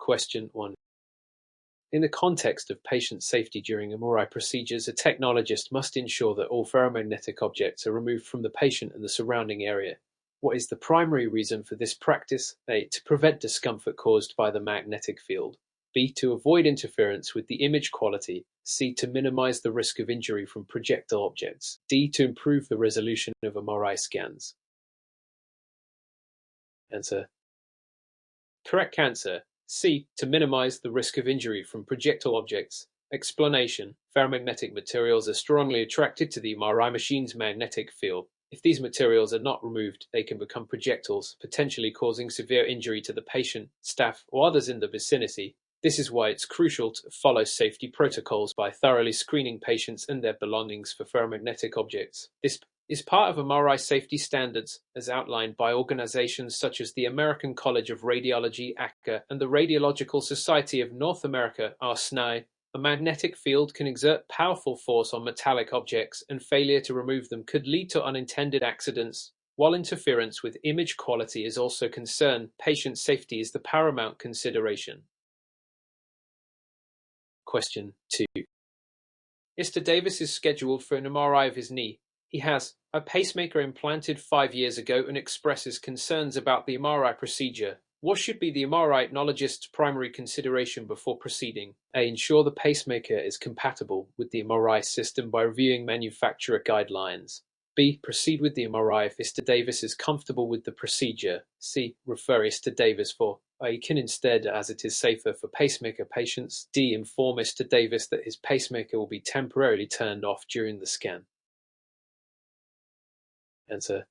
Question 1. In the context of patient safety during MRI procedures, a technologist must ensure that all ferromagnetic objects are removed from the patient and the surrounding area. What is the primary reason for this practice? A. To prevent discomfort caused by the magnetic field. B. To avoid interference with the image quality. C. To minimize the risk of injury from projectile objects. D. To improve the resolution of MRI scans. Answer. Correct answer. C. To minimize the risk of injury from projectile objects. Explanation. Ferromagnetic materials are strongly attracted to the MRI machine's magnetic field. If these materials are not removed, they can become projectiles, potentially causing severe injury to the patient, staff, or others in the vicinity. This is why it's crucial to follow safety protocols by thoroughly screening patients and their belongings for ferromagnetic objects. This is part of MRI safety standards as outlined by organizations such as the American College of Radiology (ACRA) and the Radiological Society of North America (RSNI). A magnetic field can exert powerful force on metallic objects, and failure to remove them could lead to unintended accidents. While interference with image quality is also a concern, patient safety is the paramount consideration. Question 2. Mr. Davis is scheduled for an MRI of his knee. He has a pacemaker implanted 5 years ago and expresses concerns about the MRI procedure. What should be the MRI technologist's primary consideration before proceeding? A. Ensure the pacemaker is compatible with the MRI system by reviewing manufacturer guidelines. B. Proceed with the MRI if Mr. Davis is comfortable with the procedure. C. Refer Mr. Davis for A. Can instead, as it is safer for pacemaker patients. D. Inform Mr. Davis that his pacemaker will be temporarily turned off during the scan. Answer.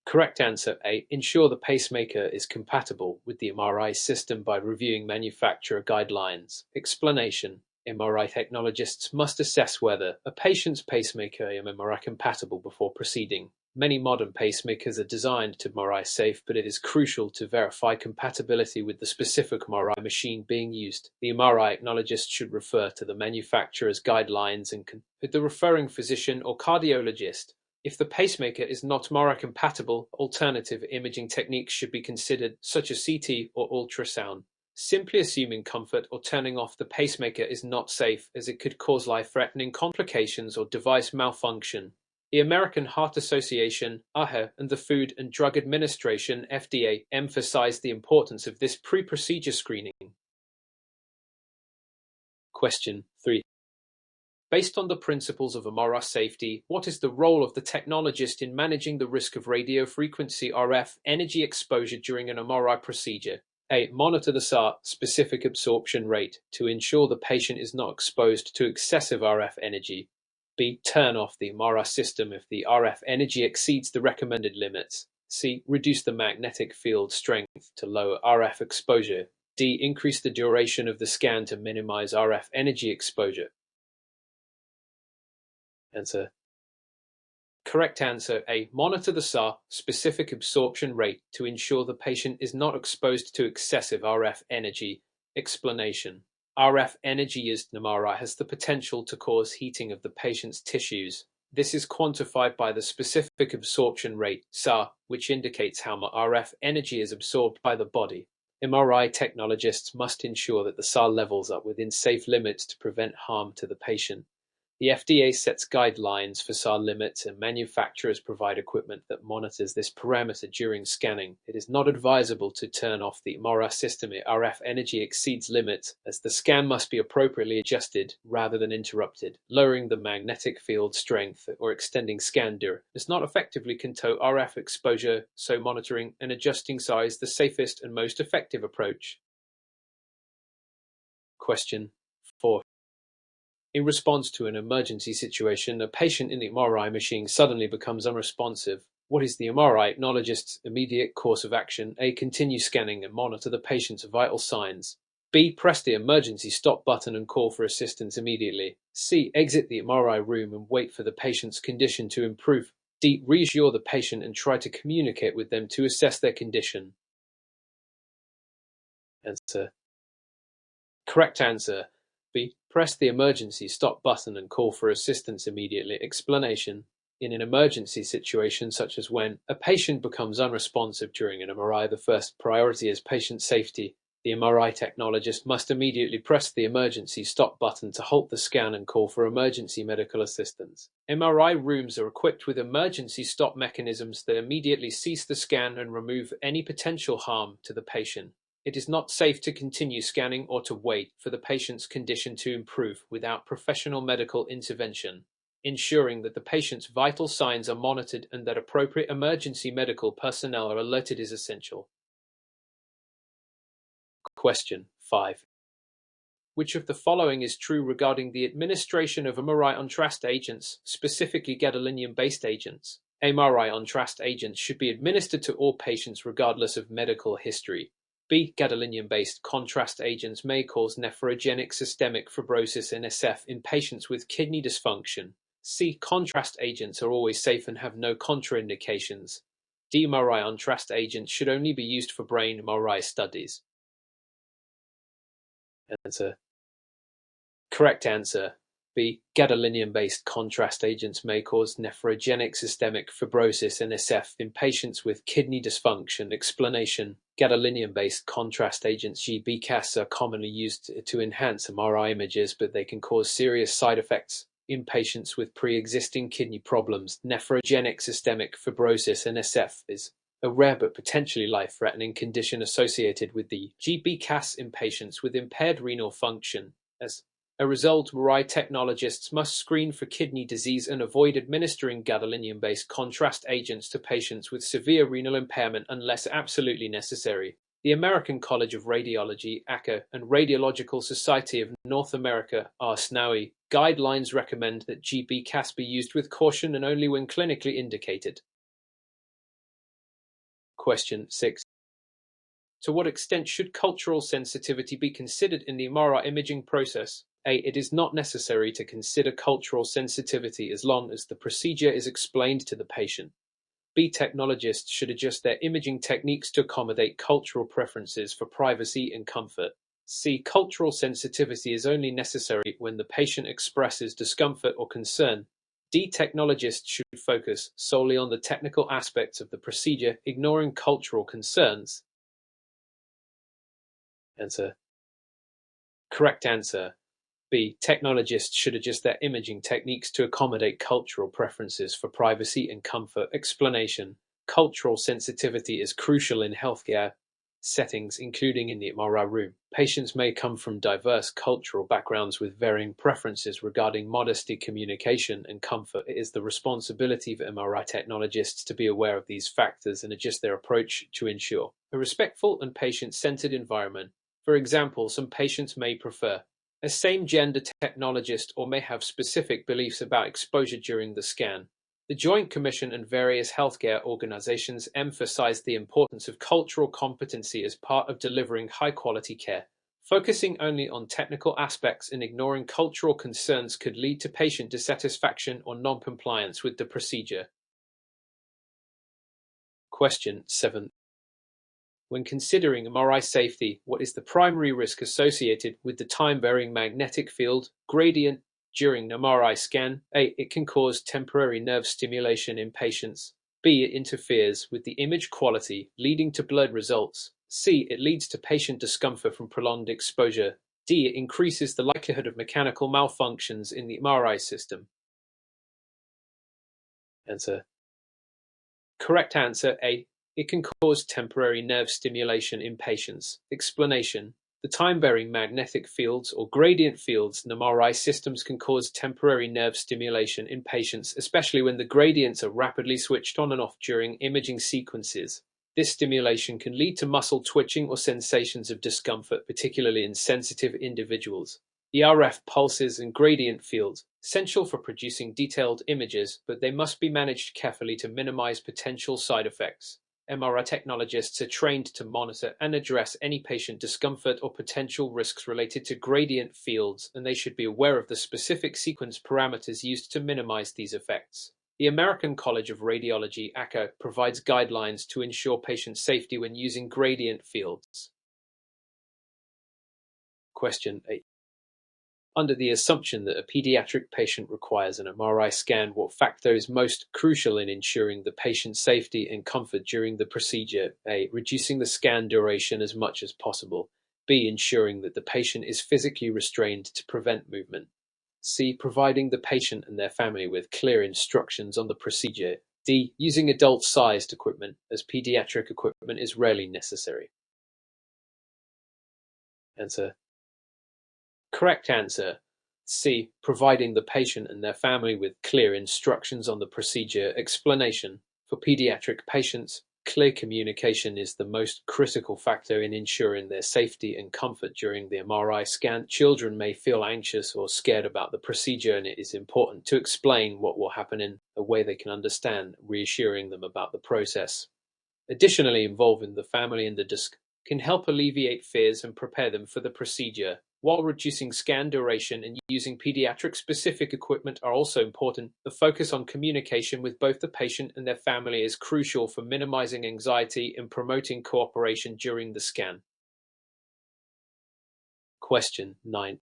Correct answer. A. Ensure the pacemaker is compatible with the MRI system by reviewing manufacturer guidelines. Explanation. MRI technologists must assess whether a patient's pacemaker is MRI compatible before proceeding. Many modern pacemakers are designed to MRI safe, but it is crucial to verify compatibility with the specific MRI machine being used. The MRI technologist should refer to the manufacturer's guidelines and with the referring physician or cardiologist. If the pacemaker is not MRI compatible, alternative imaging techniques should be considered, such as CT or ultrasound. Simply assuming comfort or turning off the pacemaker is not safe, as it could cause life-threatening complications or device malfunction. The American Heart Association (AHA) and the Food and Drug Administration (FDA) emphasize the importance of this pre-procedure screening. Question 3. Based on the principles of MRI safety, what is the role of the technologist in managing the risk of radiofrequency RF energy exposure during an MRI procedure? A. Monitor the SAR specific absorption rate to ensure the patient is not exposed to excessive RF energy. B. Turn off the MRI system if the RF energy exceeds the recommended limits. C. Reduce the magnetic field strength to lower RF exposure. D. Increase the duration of the scan to minimize RF energy exposure. Answer. Correct answer. A. Monitor the SAR specific absorption rate to ensure the patient is not exposed to excessive RF energy. Explanation. RF energy used in MRI has the potential to cause heating of the patient's tissues. This is quantified by the specific absorption rate, SAR, which indicates how much RF energy is absorbed by the body. MRI technologists must ensure that the SAR levels are within safe limits to prevent harm to the patient. The FDA sets guidelines for SAR limits, and manufacturers provide equipment that monitors this parameter during scanning. It is not advisable to turn off the MRI system if RF energy exceeds limits, as the scan must be appropriately adjusted rather than interrupted. Lowering the magnetic field strength or extending scan duration does not effectively control RF exposure, so monitoring and adjusting SAR is the safest and most effective approach. Question 4. In response to an emergency situation, a patient in the MRI machine suddenly becomes unresponsive. What is the MRI technologist's immediate course of action? A. Continue scanning and monitor the patient's vital signs. B. Press the emergency stop button and call for assistance immediately. C. Exit the MRI room and wait for the patient's condition to improve. D. Reassure the patient and try to communicate with them to assess their condition. Answer. Correct answer. B. Press the emergency stop button and call for assistance immediately. Explanation. In an emergency situation such as when a patient becomes unresponsive during an MRI, the first priority is patient safety. The MRI technologist must immediately press the emergency stop button to halt the scan and call for emergency medical assistance. MRI rooms are equipped with emergency stop mechanisms that immediately cease the scan and remove any potential harm to the patient. It is not safe to continue scanning or to wait for the patient's condition to improve without professional medical intervention. Ensuring that the patient's vital signs are monitored and that appropriate emergency medical personnel are alerted is essential. Question 5. Which of the following is true regarding the administration of MRI contrast agents, specifically gadolinium-based agents? MRI contrast agents should be administered to all patients regardless of medical history. B. Gadolinium-based contrast agents may cause nephrogenic systemic fibrosis (NSF) in patients with kidney dysfunction. C. Contrast agents are always safe and have no contraindications. D. MRI contrast agents should only be used for brain MRI studies. Answer. Correct answer. B. Gadolinium-based contrast agents may cause nephrogenic systemic fibrosis (NSF) in patients with kidney dysfunction. Explanation. Gadolinium-based contrast agents GBCAS are commonly used to enhance MRI images, but they can cause serious side effects in patients with pre-existing kidney problems. Nephrogenic systemic fibrosis (NSF) is a rare but potentially life-threatening condition associated with the GBCAS in patients with impaired renal function. As a result, MRI technologists must screen for kidney disease and avoid administering gadolinium-based contrast agents to patients with severe renal impairment unless absolutely necessary. The American College of Radiology (ACA) and Radiological Society of North America (RSNAUI) guidelines recommend that GBCAS be used with caution and only when clinically indicated. Question 6. To what extent should cultural sensitivity be considered in the MRI imaging process? A. It is not necessary to consider cultural sensitivity as long as the procedure is explained to the patient. B. Technologists should adjust their imaging techniques to accommodate cultural preferences for privacy and comfort. C. Cultural sensitivity is only necessary when the patient expresses discomfort or concern. D. Technologists should focus solely on the technical aspects of the procedure, ignoring cultural concerns. Answer. Correct answer. B. Technologists should adjust their imaging techniques to accommodate cultural preferences for privacy and comfort. Explanation. Cultural sensitivity is crucial in healthcare settings, including in the MRI room. Patients may come from diverse cultural backgrounds with varying preferences regarding modesty, communication, and comfort. It is the responsibility of MRI technologists to be aware of these factors and adjust their approach to ensure a respectful and patient-centered environment. For example, some patients may prefer a same-gender technologist or may have specific beliefs about exposure during the scan. The Joint Commission and various healthcare organizations emphasize the importance of cultural competency as part of delivering high-quality care. Focusing only on technical aspects and ignoring cultural concerns could lead to patient dissatisfaction or non-compliance with the procedure. Question 7. When considering MRI safety, what is the primary risk associated with the time-varying magnetic field gradient during an MRI scan? A. It can cause temporary nerve stimulation in patients. B. It interferes with the image quality, leading to blurred results. C. It leads to patient discomfort from prolonged exposure. D. It increases the likelihood of mechanical malfunctions in the MRI system. Answer. Correct answer A. It can cause temporary nerve stimulation in patients. Explanation. The time-varying magnetic fields or gradient fields in MRI systems can cause temporary nerve stimulation in patients, especially when the gradients are rapidly switched on and off during imaging sequences. This stimulation can lead to muscle twitching or sensations of discomfort, particularly in sensitive individuals. The RF pulses and gradient fields, essential for producing detailed images, but they must be managed carefully to minimize potential side effects. MRI technologists are trained to monitor and address any patient discomfort or potential risks related to gradient fields, and they should be aware of the specific sequence parameters used to minimize these effects. The American College of Radiology (ACA) provides guidelines to ensure patient safety when using gradient fields. Question 8. Under the assumption that a pediatric patient requires an MRI scan, what factor is most crucial in ensuring the patient's safety and comfort during the procedure? A. Reducing the scan duration as much as possible. B. Ensuring that the patient is physically restrained to prevent movement. C. Providing the patient and their family with clear instructions on the procedure. D. Using adult-sized equipment, as pediatric equipment is rarely necessary. Answer. Correct answer. C. Providing the patient and their family with clear instructions on the procedure. Explanation. For pediatric patients, clear communication is the most critical factor in ensuring their safety and comfort during the MRI scan. Children may feel anxious or scared about the procedure, and it is important to explain what will happen in a way they can understand, reassuring them about the process. Additionally, involving the family in the discussion can help alleviate fears and prepare them for the procedure, while reducing scan duration and using pediatric-specific equipment are also important. The focus on communication with both the patient and their family is crucial for minimizing anxiety and promoting cooperation during the scan. Question 9.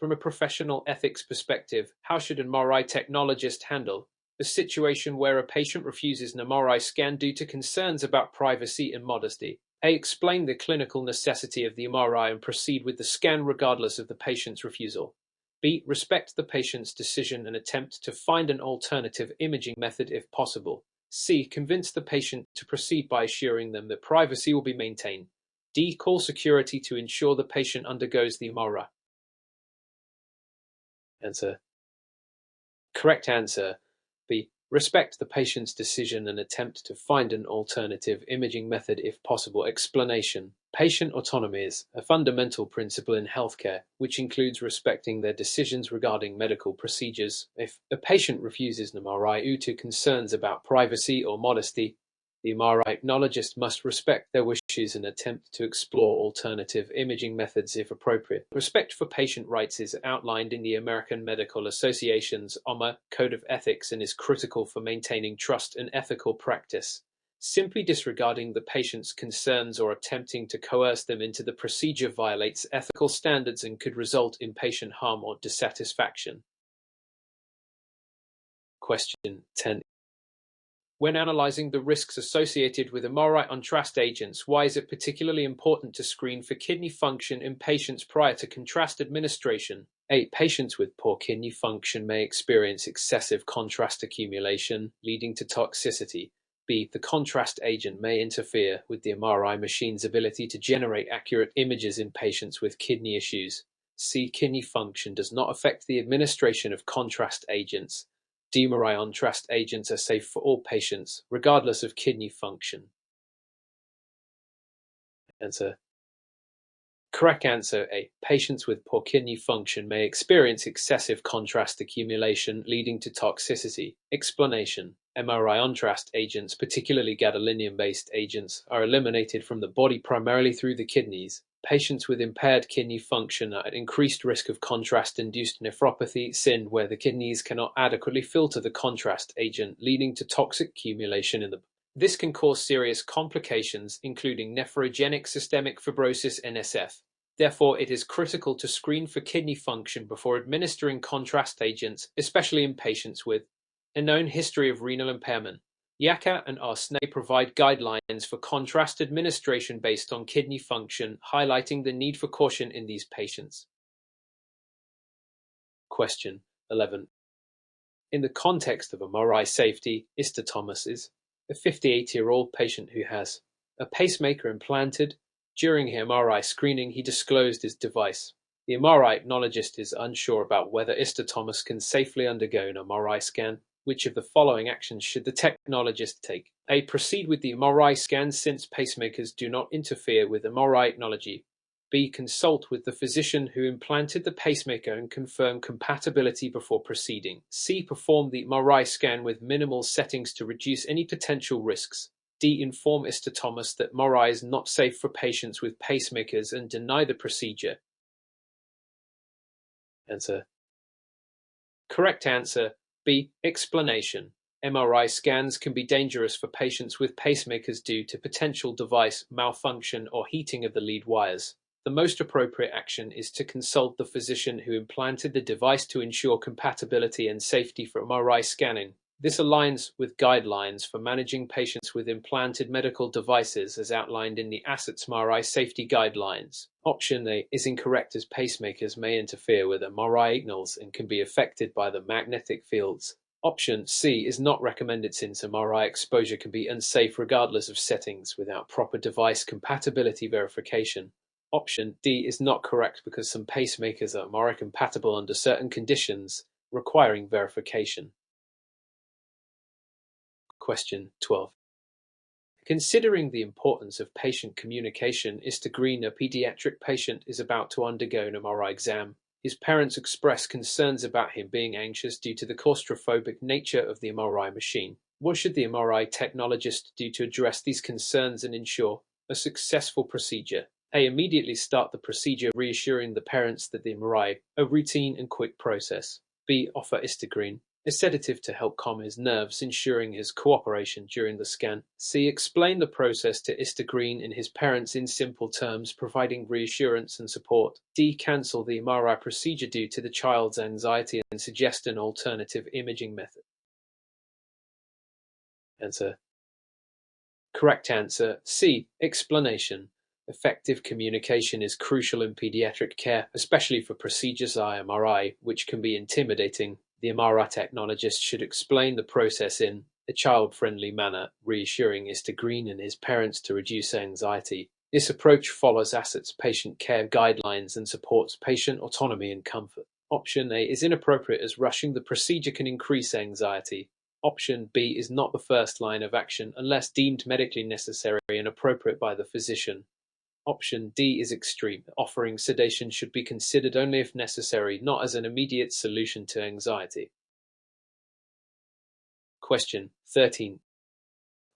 From a professional ethics perspective, how should an MRI technologist handle a situation where a patient refuses an MRI scan due to concerns about privacy and modesty? A. Explain the clinical necessity of the MRI and proceed with the scan regardless of the patient's refusal. B. Respect the patient's decision and attempt to find an alternative imaging method if possible. C. Convince the patient to proceed by assuring them that privacy will be maintained. D. Call security to ensure the patient undergoes the MRI. Answer. Correct answer. B. Respect the patient's decision and attempt to find an alternative imaging method if possible. Explanation. Patient autonomy is a fundamental principle in healthcare, which includes respecting their decisions regarding medical procedures. If a patient refuses an MRI due to concerns about privacy or modesty, the MRI technologist must respect their wishes and attempt to explore alternative imaging methods if appropriate. Respect for patient rights is outlined in the American Medical Association's AMA Code of Ethics and is critical for maintaining trust and ethical practice. Simply disregarding the patient's concerns or attempting to coerce them into the procedure violates ethical standards and could result in patient harm or dissatisfaction. Question 10. When analyzing the risks associated with MRI contrast agents, why is it particularly important to screen for kidney function in patients prior to contrast administration? A. Patients with poor kidney function may experience excessive contrast accumulation, leading to toxicity. B. The contrast agent may interfere with the MRI machine's ability to generate accurate images in patients with kidney issues. C. Kidney function does not affect the administration of contrast agents. D. MRI contrast agents are safe for all patients, regardless of kidney function. Answer. Correct answer. A. Patients with poor kidney function may experience excessive contrast accumulation, leading to toxicity. Explanation. MRI contrast agents, particularly gadolinium-based agents, are eliminated from the body primarily through the kidneys. Patients with impaired kidney function are at increased risk of contrast-induced nephropathy, SIN, where the kidneys cannot adequately filter the contrast agent, leading to toxic accumulation in the body. This can cause serious complications, including nephrogenic systemic fibrosis (NSF). Therefore, it is critical to screen for kidney function before administering contrast agents, especially in patients with a known history of renal impairment. YACA and ASRT provide guidelines for contrast administration based on kidney function, highlighting the need for caution in these patients. Question 11. In the context of MRI safety, Mr. Thomas is a 58-year-old patient who has a pacemaker implanted. During his MRI screening, he disclosed his device. The MRI technologist is unsure about whether Mr. Thomas can safely undergo an MRI scan. Which of the following actions should the technologist take? A. Proceed with the MRI scan since pacemakers do not interfere with MRI technology. B. Consult with the physician who implanted the pacemaker and confirm compatibility before proceeding. C. Perform the MRI scan with minimal settings to reduce any potential risks. D. Inform Mr. Thomas that MRI is not safe for patients with pacemakers and deny the procedure. Answer. Correct answer. B. Explanation. MRI scans can be dangerous for patients with pacemakers due to potential device malfunction or heating of the lead wires. The most appropriate action is to consult the physician who implanted the device to ensure compatibility and safety for MRI scanning. This aligns with guidelines for managing patients with implanted medical devices as outlined in the ASRT MRI safety guidelines. Option A is incorrect as pacemakers may interfere with MRI signals and can be affected by the magnetic fields. Option C is not recommended since MRI exposure can be unsafe regardless of settings without proper device compatibility verification. Option D is not correct because some pacemakers are MRI compatible under certain conditions, requiring verification. Question 12. Considering the importance of patient communication, Mr. Green, a pediatric patient, is about to undergo an MRI exam. His parents express concerns about him being anxious due to the claustrophobic nature of the MRI machine. What should the MRI technologist do to address these concerns and ensure a successful procedure? A. Immediately start the procedure, reassuring the parents that the MRI a routine and quick process. B. Offer Mr. Green a sedative to help calm his nerves, ensuring his cooperation during the scan. C. Explain the process to Mr. Green and his parents in simple terms, providing reassurance and support. D. Cancel the MRI procedure due to the child's anxiety and suggest an alternative imaging method. Answer. Correct answer C. Explanation. Effective communication is crucial in pediatric care, especially for procedures like MRI, which can be intimidating. The MRI technologist should explain the process in a child-friendly manner, reassuring Mr. Green and his parents to reduce anxiety. This approach follows ASRT's patient care guidelines and supports patient autonomy and comfort. Option A is inappropriate as rushing the procedure can increase anxiety. Option B is not the first line of action unless deemed medically necessary and appropriate by the physician. Option D is extreme. Offering sedation should be considered only if necessary, not as an immediate solution to anxiety. Question 13.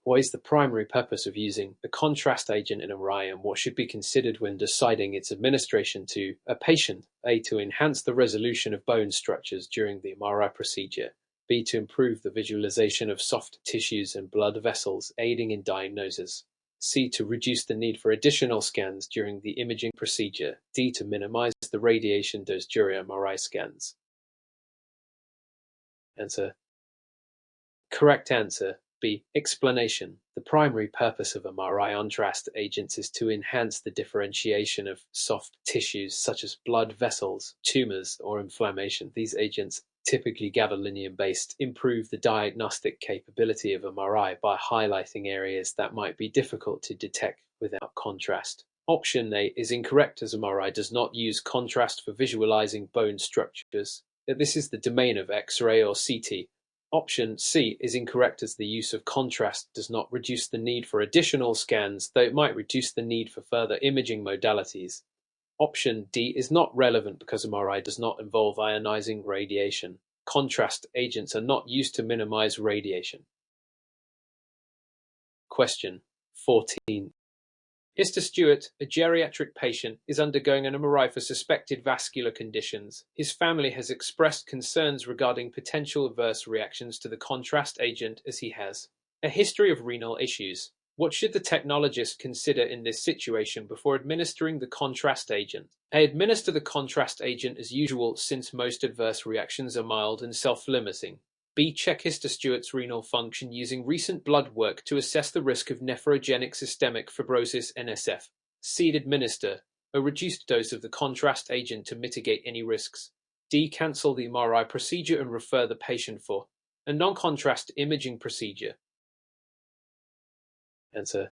What is the primary purpose of using a contrast agent in MRI and what should be considered when deciding its administration to a patient? A. To enhance the resolution of bone structures during the MRI procedure. B. To improve the visualization of soft tissues and blood vessels, aiding in diagnosis. C. To reduce the need for additional scans during the imaging procedure. D. To minimize the radiation dose during MRI scans. Answer. Correct answer. B. Explanation. The primary purpose of MRI contrast agents is to enhance the differentiation of soft tissues such as blood vessels, tumors, or inflammation. These agents, typically gadolinium-based, improve the diagnostic capability of MRI by highlighting areas that might be difficult to detect without contrast. Option A is incorrect as MRI does not use contrast for visualizing bone structures. This is the domain of X-ray or CT. Option C is incorrect as the use of contrast does not reduce the need for additional scans, though it might reduce the need for further imaging modalities. Option D is not relevant because MRI does not involve ionizing radiation. Contrast agents are not used to minimize radiation. Question 14. Mr. Stewart, a geriatric patient, is undergoing an MRI for suspected vascular conditions. His family has expressed concerns regarding potential adverse reactions to the contrast agent as he has a history of renal issues. What should the technologist consider in this situation before administering the contrast agent? A. Administer the contrast agent as usual since most adverse reactions are mild and self-limiting. B. Check Mr. Stewart's renal function using recent blood work to assess the risk of nephrogenic systemic fibrosis (NSF). C. Administer a reduced dose of the contrast agent to mitigate any risks. D. Cancel the MRI procedure and refer the patient for a non-contrast imaging procedure. Answer.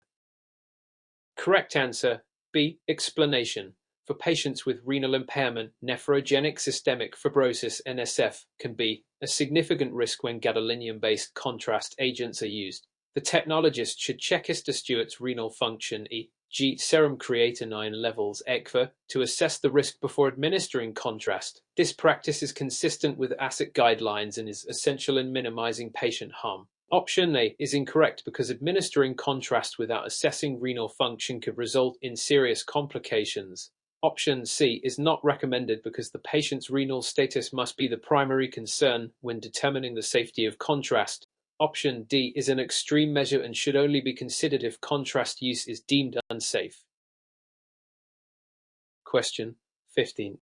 Correct answer. B. Explanation. For patients with renal impairment, nephrogenic systemic fibrosis (NSF) can be a significant risk when gadolinium-based contrast agents are used. The technologist should check Mr. Stewart's renal function, e.g. serum creatinine levels (ECFA), to assess the risk before administering contrast. This practice is consistent with ASRT guidelines and is essential in minimizing patient harm. Option A is incorrect because administering contrast without assessing renal function could result in serious complications. Option C is not recommended because the patient's renal status must be the primary concern when determining the safety of contrast. Option D is an extreme measure and should only be considered if contrast use is deemed unsafe. Question 15.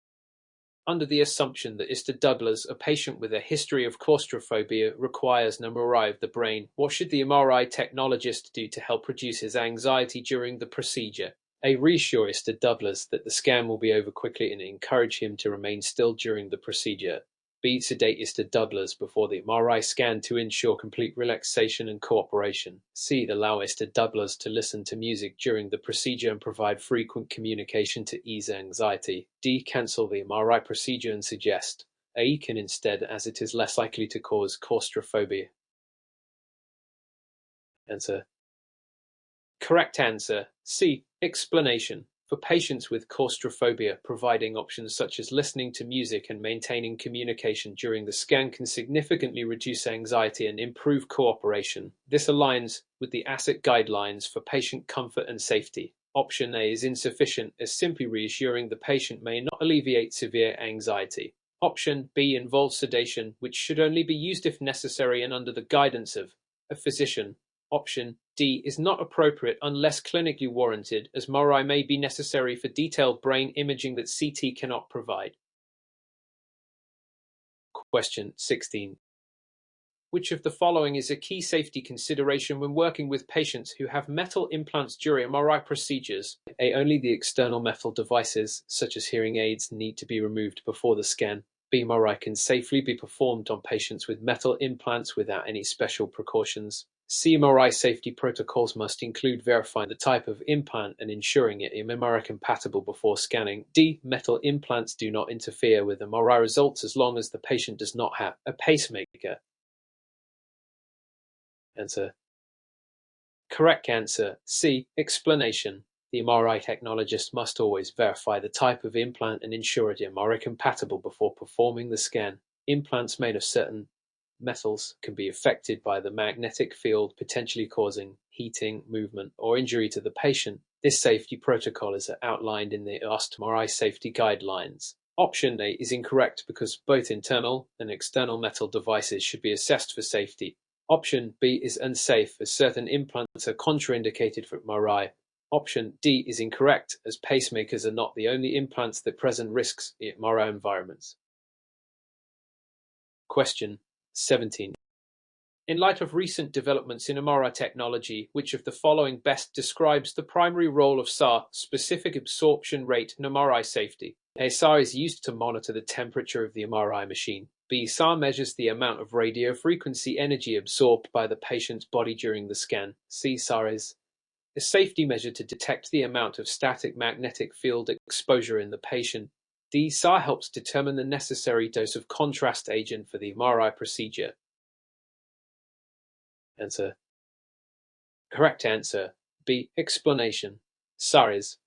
Under the assumption that Mr. Douglas, a patient with a history of claustrophobia, requires an MRI of the brain, what should the MRI technologist do to help reduce his anxiety during the procedure? A. Reassure Mr. Douglas that the scan will be over quickly and encourage him to remain still during the procedure. B. Sedate Mr. Douglas before the MRI scan to ensure complete relaxation and cooperation. C. Allow Mr. Douglas to listen to music during the procedure and provide frequent communication to ease anxiety. D. Cancel the MRI procedure and suggest A. Can instead, as it is less likely to cause claustrophobia. Answer. Correct answer. C. Explanation. For patients with claustrophobia, providing options such as listening to music and maintaining communication during the scan can significantly reduce anxiety and improve cooperation. This aligns with the ASRT guidelines for patient comfort and safety. Option A is insufficient, as simply reassuring the patient may not alleviate severe anxiety. Option B involves sedation, which should only be used if necessary and under the guidance of a physician. Option D is not appropriate unless clinically warranted, as MRI may be necessary for detailed brain imaging that CT cannot provide. Question 16. Which of the following is a key safety consideration when working with patients who have metal implants during MRI procedures? A. Only the external metal devices, such as hearing aids, need to be removed before the scan. B. MRI can safely be performed on patients with metal implants without any special precautions. C. MRI safety protocols must include verifying the type of implant and ensuring it is MRI compatible before scanning. D. Metal implants do not interfere with MRI results as long as the patient does not have a pacemaker. Answer. Correct answer. C. Explanation. The MRI technologist must always verify the type of implant and ensure it is MRI compatible before performing the scan. Implants made of certain metals can be affected by the magnetic field, potentially causing heating, movement, or injury to the patient. This safety protocol is outlined in the ASRT MRI safety guidelines. Option A is incorrect because both internal and external metal devices should be assessed for safety. Option B is unsafe as certain implants are contraindicated for MRI. Option D is incorrect as pacemakers are not the only implants that present risks in MRI environments. Question 17. In light of recent developments in MRI technology, which of the following best describes the primary role of SAR, specific absorption rate, in MRI safety? A. SAR is used to monitor the temperature of the MRI machine. B. SAR measures the amount of radiofrequency energy absorbed by the patient's body during the scan. C. SAR is a safety measure to detect the amount of static magnetic field exposure in the patient. D. SAR helps determine the necessary dose of contrast agent for the MRI procedure. Answer. Correct answer. B. Explanation. SAR is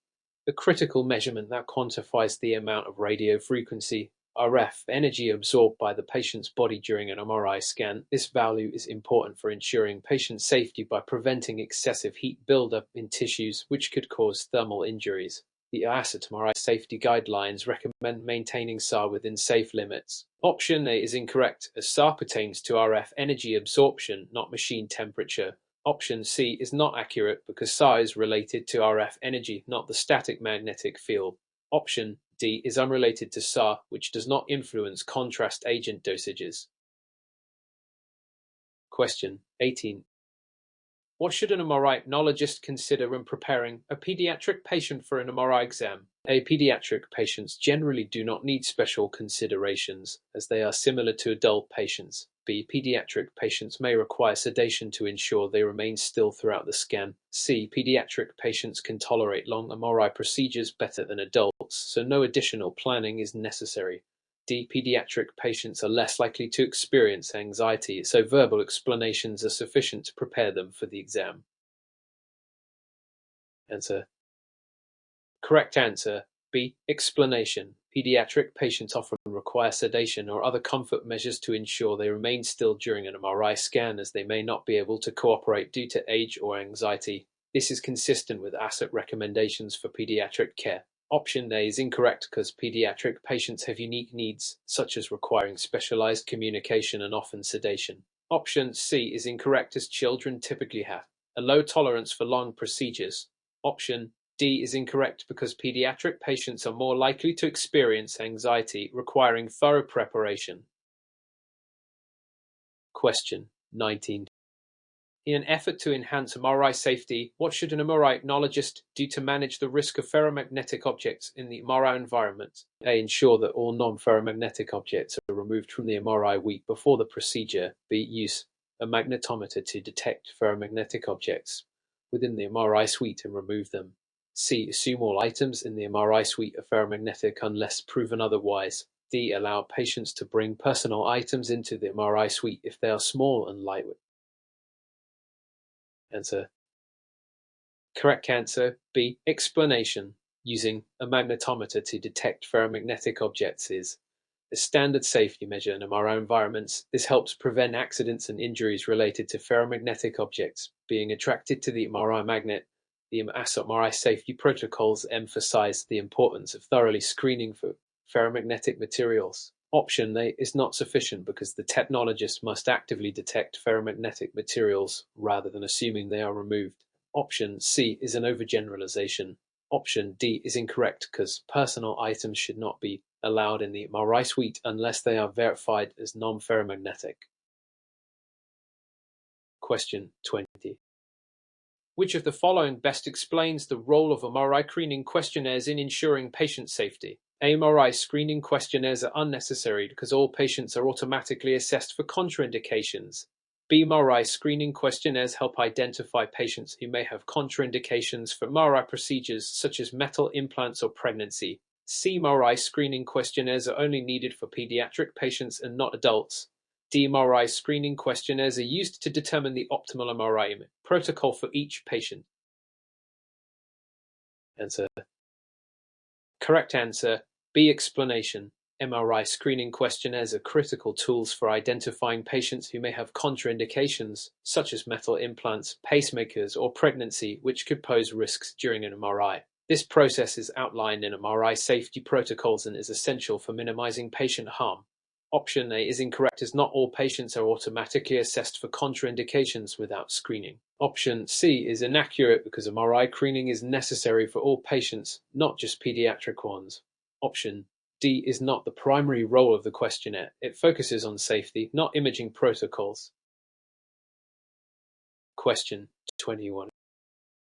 a critical measurement that quantifies the amount of radiofrequency RF energy absorbed by the patient's body during an MRI scan. This value is important for ensuring patient safety by preventing excessive heat buildup in tissues, which could cause thermal injuries. The ASRT MRI safety guidelines recommend maintaining SAR within safe limits. Option A is incorrect, as SAR pertains to RF energy absorption, not machine temperature. Option C is not accurate because SAR is related to RF energy, not the static magnetic field. Option D is unrelated to SAR, which does not influence contrast agent dosages. Question 18. What should an MRI technologist consider when preparing a pediatric patient for an MRI exam? A. Pediatric patients generally do not need special considerations, as they are similar to adult patients. B. Pediatric patients may require sedation to ensure they remain still throughout the scan. C. Pediatric patients can tolerate long MRI procedures better than adults, so no additional planning is necessary. D. Pediatric patients are less likely to experience anxiety, so verbal explanations are sufficient to prepare them for the exam. Answer. Correct answer. B. Explanation. Pediatric patients often require sedation or other comfort measures to ensure they remain still during an MRI scan, as they may not be able to cooperate due to age or anxiety. This is consistent with ASRT recommendations for pediatric care. Option A is incorrect because pediatric patients have unique needs, such as requiring specialized communication and often sedation. Option C is incorrect as children typically have a low tolerance for long procedures. Option D is incorrect because pediatric patients are more likely to experience anxiety, requiring thorough preparation. Question 19. In an effort to enhance MRI safety, what should an MRI technologist do to manage the risk of ferromagnetic objects in the MRI environment? A. Ensure that all non-ferromagnetic objects are removed from the MRI week before the procedure. B. Use a magnetometer to detect ferromagnetic objects within the MRI suite and remove them. C. Assume all items in the MRI suite are ferromagnetic unless proven otherwise. D. Allow patients to bring personal items into the MRI suite if they are small and lightweight. Answer. Correct answer B. Explanation. Using a magnetometer to detect ferromagnetic objects is a standard safety measure in MRI environments. This helps prevent accidents and injuries related to ferromagnetic objects being attracted to the MRI magnet. The ASRT MRI safety protocols emphasize the importance of thoroughly screening for ferromagnetic materials. Option A is not sufficient because the technologist must actively detect ferromagnetic materials rather than assuming they are removed. Option C is an overgeneralization. Option D is incorrect because personal items should not be allowed in the MRI suite unless they are verified as non-ferromagnetic. Question 20. Which of the following best explains the role of MRI screening questionnaires in ensuring patient safety? MRI screening questionnaires are unnecessary because all patients are automatically assessed for contraindications. B. MRI screening questionnaires help identify patients who may have contraindications for MRI procedures such as metal implants or pregnancy. C. MRI screening questionnaires are only needed for pediatric patients and not adults. D. MRI screening questionnaires are used to determine the optimal MRI protocol for each patient. Answer. Correct answer B. Explanation. MRI screening questionnaires are critical tools for identifying patients who may have contraindications, such as metal implants, pacemakers, or pregnancy, which could pose risks during an MRI. This process is outlined in MRI safety protocols and is essential for minimizing patient harm. Option A is incorrect as not all patients are automatically assessed for contraindications without screening. Option C is inaccurate because MRI screening is necessary for all patients, not just pediatric ones. Option D is not the primary role of the questionnaire. It focuses on safety, not imaging protocols. Question 21.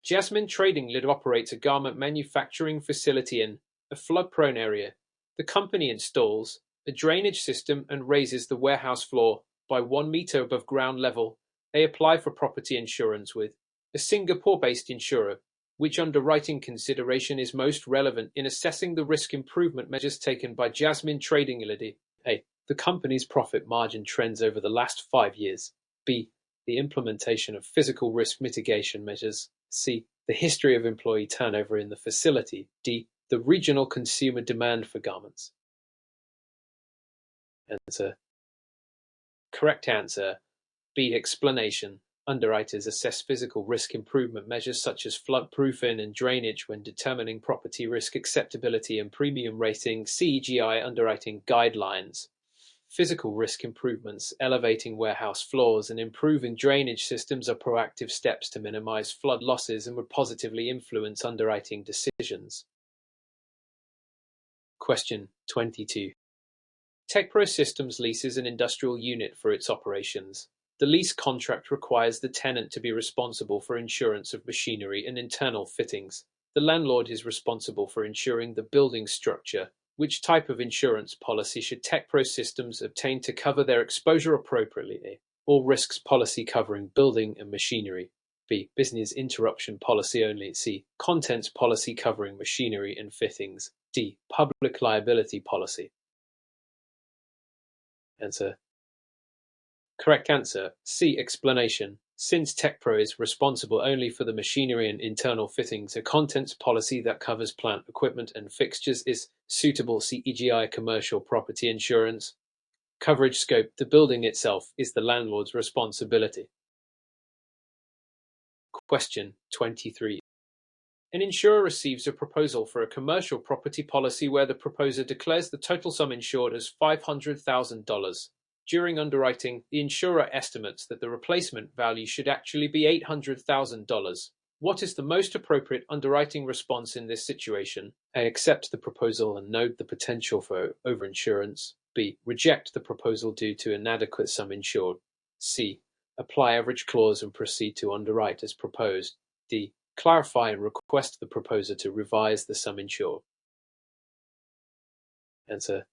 Jasmine Trading Limited operates a garment manufacturing facility in a flood-prone area. The company installs a drainage system and raises the warehouse floor by 1 meter above ground level. They apply for property insurance with a Singapore-based insurer. Which underwriting consideration is most relevant in assessing the risk improvement measures taken by Jasmine Trading Limited? A. The company's profit margin trends over the last 5 years. B. The implementation of physical risk mitigation measures. C. The history of employee turnover in the facility. D. The regional consumer demand for garments. Answer. Correct answer B. Explanation. Underwriters assess physical risk improvement measures such as flood-proofing and drainage when determining property risk acceptability and premium rating. CGI underwriting guidelines. Physical risk improvements, elevating warehouse floors, and improving drainage systems are proactive steps to minimize flood losses and would positively influence underwriting decisions. Question 22. TechPro Systems leases an industrial unit for its operations. The lease contract requires the tenant to be responsible for insurance of machinery and internal fittings. The landlord is responsible for ensuring the building structure. Which type of insurance policy should TechPro Systems obtain to cover their exposure appropriately? All risks policy covering building and machinery. B. Business interruption policy only. C. Contents policy covering machinery and fittings. D. Public liability policy. Answer. Correct answer C. Explanation. Since TechPro is responsible only for the machinery and internal fittings, a contents policy that covers plant, equipment, and fixtures is suitable. CEGI commercial property insurance. Coverage scope. The building itself is the landlord's responsibility. Question 23. An insurer receives a proposal for a commercial property policy where the proposer declares the total sum insured as $500,000. During underwriting, the insurer estimates that the replacement value should actually be $800,000. What is the most appropriate underwriting response in this situation? A. Accept the proposal and note the potential for overinsurance. B. Reject the proposal due to inadequate sum insured. C. Apply average clause and proceed to underwrite as proposed. D. Clarify and request the proposer to revise the sum insured. Answer.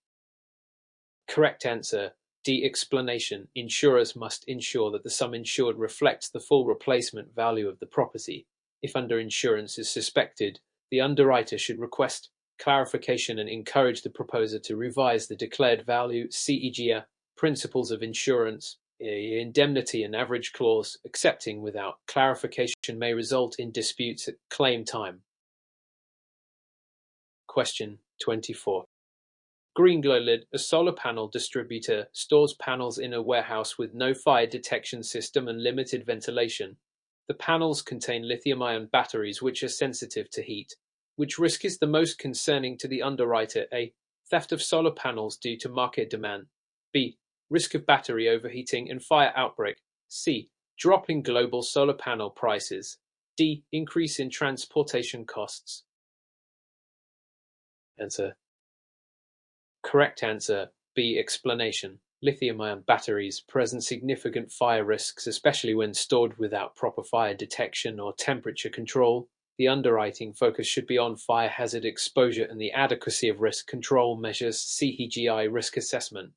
Correct answer. D. Explanation. Insurers must ensure that the sum insured reflects the full replacement value of the property. If underinsurance is suspected, the underwriter should request clarification and encourage the proposer to revise the declared value, CEGA, principles of insurance, indemnity and average clause. Accepting without clarification may result in disputes at claim time. Question 24. Green Glow Lid, a solar panel distributor, stores panels in a warehouse with no fire detection system and limited ventilation. The panels contain lithium-ion batteries which are sensitive to heat. Which risk is the most concerning to the underwriter? A. Theft of solar panels due to market demand. B. Risk of battery overheating and fire outbreak. C. Drop in global solar panel prices. D. Increase in transportation costs. Answer. Correct answer. B. Explanation. Lithium-ion batteries present significant fire risks, especially when stored without proper fire detection or temperature control. The underwriting focus should be on fire hazard exposure and the adequacy of risk control measures. CEGI risk assessment.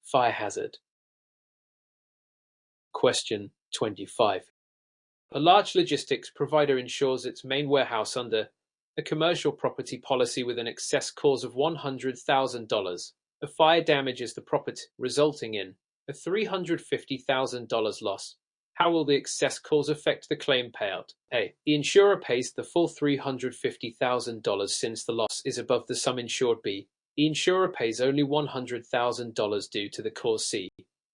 Fire hazard. Question 25. A large logistics provider insures its main warehouse under a commercial property policy with an excess clause of $100,000. A fire damages the property, resulting in a $350,000 loss. How will the excess clause affect the claim payout? A. The insurer pays the full $350,000 since the loss is above the sum insured. B. The insurer pays only $100,000 due to the clause. C.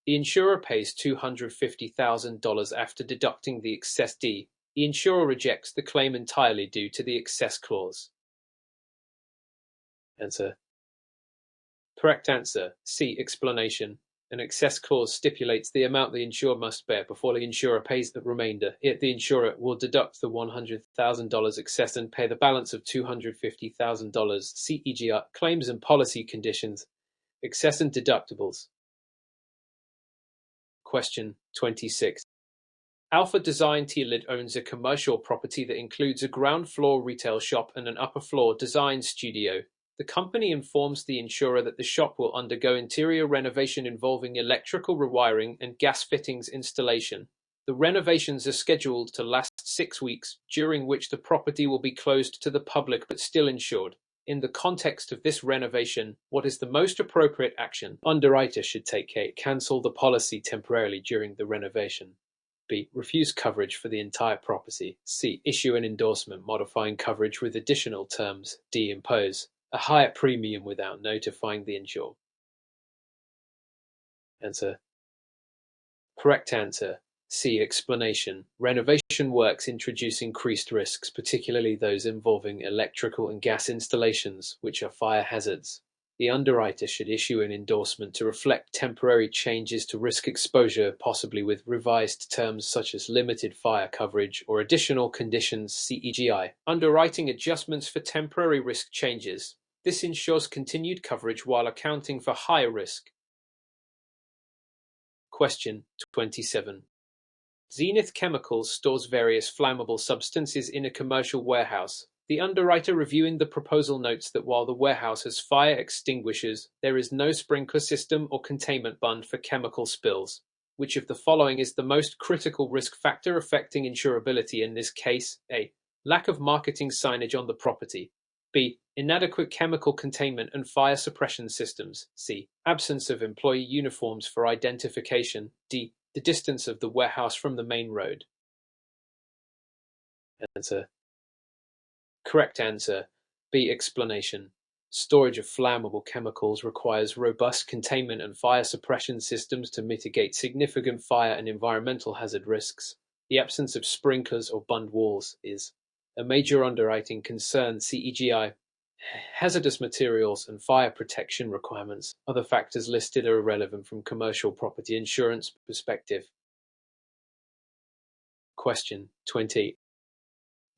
The insurer pays $250,000 after deducting the excess. D. The insurer rejects the claim entirely due to the excess clause. Answer. Correct answer. C. Explanation. An excess clause stipulates the amount the insured must bear before the insurer pays the remainder. Yet the insurer will deduct the $100,000 excess and pay the balance of $250,000. CEGR claims and policy conditions. Excess and deductibles. Question 26. Alpha Design T-Lid owns a commercial property that includes a ground floor retail shop and an upper floor design studio. The company informs the insurer that the shop will undergo interior renovation involving electrical rewiring and gas fittings installation. The renovations are scheduled to last 6 weeks, during which the property will be closed to the public but still insured. In the context of this renovation, what is the most appropriate action? Underwriter should take care. Cancel the policy temporarily during the renovation. B. Refuse coverage for the entire property. C. Issue an endorsement modifying coverage with additional terms. D. Impose a higher premium without notifying the insured. Answer. Correct answer. C. Explanation. Renovation works introduce increased risks, particularly those involving electrical and gas installations, which are fire hazards. The underwriter should issue an endorsement to reflect temporary changes to risk exposure, possibly with revised terms such as limited fire coverage or additional conditions. CEGI. Underwriting adjustments for temporary risk changes. This ensures continued coverage while accounting for higher risk. Question 27. Zenith Chemicals stores various flammable substances in a commercial warehouse. The underwriter reviewing the proposal notes that while the warehouse has fire extinguishers, there is no sprinkler system or containment bund for chemical spills. Which of the following is the most critical risk factor affecting insurability in this case? A. Lack of marketing signage on the property. B. Inadequate chemical containment and fire suppression systems. C. Absence of employee uniforms for identification. D. The distance of the warehouse from the main road. Answer. Correct answer. B. Explanation. Storage of flammable chemicals requires robust containment and fire suppression systems to mitigate significant fire and environmental hazard risks. The absence of sprinklers or bund walls is a major underwriting concern. CEGI. Hazardous materials and fire protection requirements. Other factors listed are irrelevant from commercial property insurance perspective. Question 20.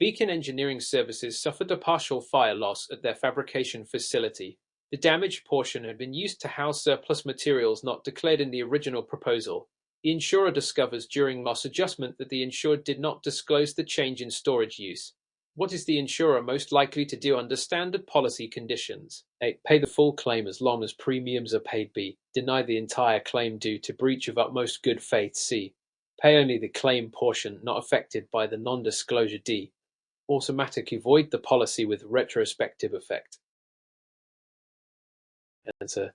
Beacon Engineering Services suffered a partial fire loss at their fabrication facility. The damaged portion had been used to house surplus materials not declared in the original proposal. The insurer discovers during loss adjustment that the insured did not disclose the change in storage use. What is the insurer most likely to do under standard policy conditions? A. Pay the full claim as long as premiums are paid. B. Deny the entire claim due to breach of utmost good faith. C. Pay only the claim portion not affected by the non-disclosure. D. Automatically void the policy with retrospective effect. Answer.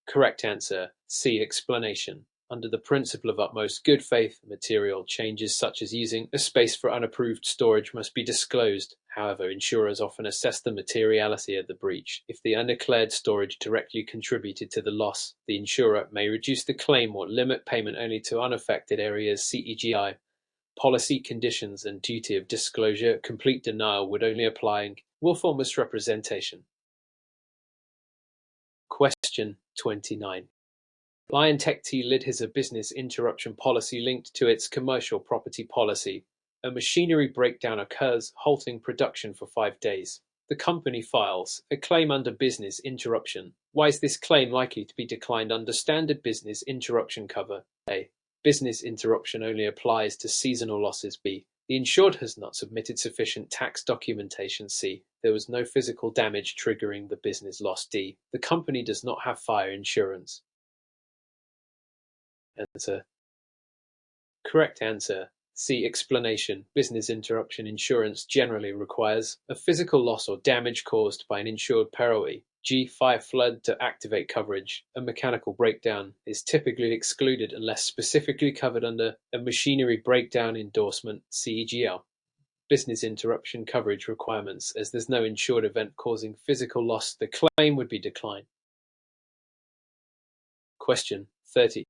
Correct answer. C. Explanation. Under the principle of utmost good faith, material changes such as using a space for unapproved storage must be disclosed. However, insurers often assess the materiality of the breach. If the undeclared storage directly contributed to the loss, the insurer may reduce the claim or limit payment only to unaffected areas. CEGI. Policy conditions and duty of disclosure. Complete denial would only apply in willful misrepresentation. Question 29. BioNTech Ltd has a business interruption policy linked to its commercial property policy. A machinery breakdown occurs, halting production for 5 days. The company files a claim under business interruption. Why is this claim likely to be declined under standard business interruption cover? A. Business interruption only applies to seasonal losses. B. The insured has not submitted sufficient tax documentation. C. There was no physical damage triggering the business loss. D. The company does not have fire insurance. Answer. Correct answer. C. Explanation. Business interruption insurance generally requires a physical loss or damage caused by an insured peril. G. Fire flood to activate coverage. A mechanical breakdown is typically excluded unless specifically covered under a machinery breakdown endorsement. CEGL. Business interruption coverage requirements. As there's no insured event causing physical loss, the claim would be declined. Question 30.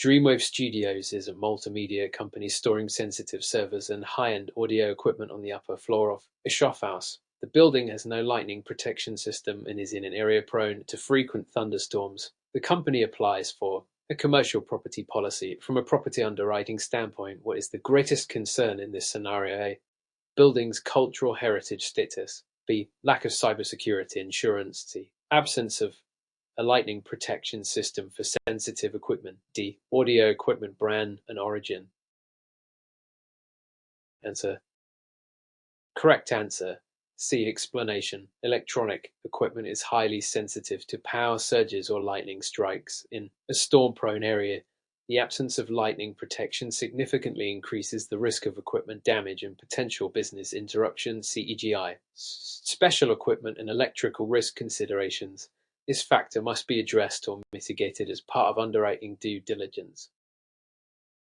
Dreamwave Studios is a multimedia company storing sensitive servers and high-end audio equipment on the upper floor of a shop house. The building has no lightning protection system and is in an area prone to frequent thunderstorms. The company applies for a commercial property policy. From a property underwriting standpoint, what is the greatest concern in this scenario? A. Building's cultural heritage status. B. Lack of cybersecurity insurance. C. Absence of a lightning protection system for sensitive equipment. D. Audio equipment brand and origin. Answer. Correct answer. C. Explanation. Electronic equipment is highly sensitive to power surges or lightning strikes. In a storm-prone area, the absence of lightning protection significantly increases the risk of equipment damage and potential business interruption. CEGI. Special equipment and electrical risk considerations. This factor must be addressed or mitigated as part of underwriting due diligence.